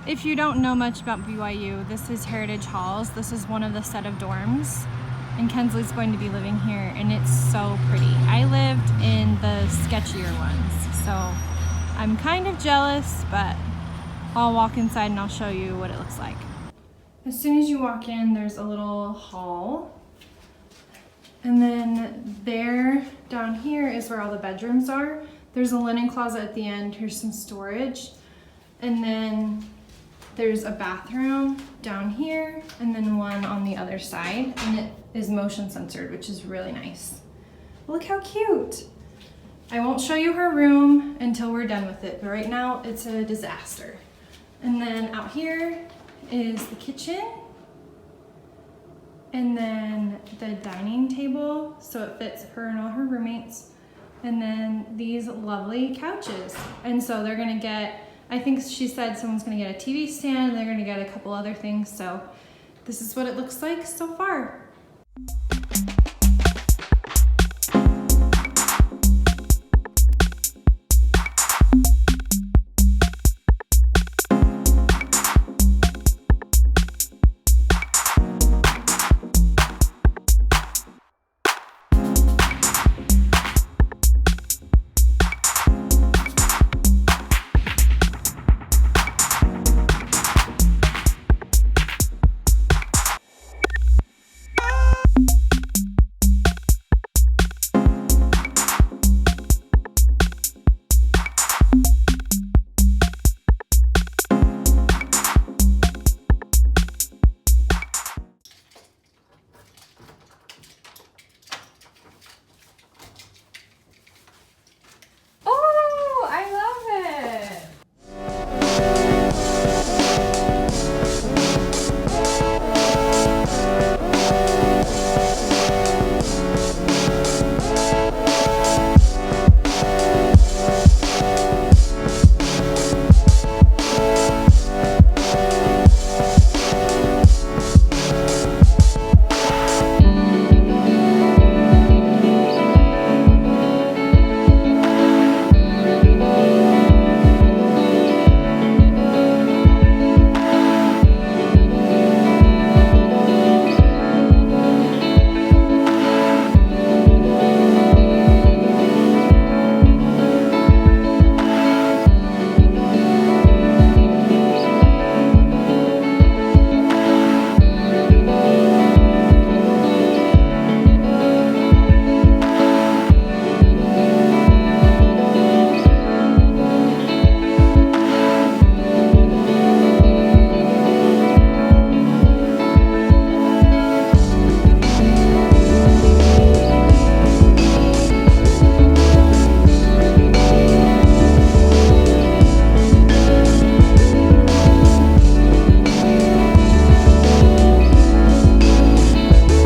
If you don't know much about BYU, this is Heritage Halls. This is one of the set of dorms, and Kensley's going to be living here, and it's so pretty. I lived in the sketchier ones, so I'm kind of jealous, but I'll walk inside and I'll show you what it looks like. As soon as you walk in, there's a little hall, and then there, down here is where all the bedrooms are. There's a linen closet at the end. Here's some storage, and then there's a bathroom down here and then one on the other side, and it is motion censored, which is really nice. Look how cute. I won't show you her room until we're done with it, but right now it's a disaster. And then out here is the kitchen, and then the dining table, so it fits her and all her roommates, and then these lovely couches. And so they're gonna get, I think she said someone's gonna get a TV stand, and they're gonna get a couple other things, so this is what it looks like so far.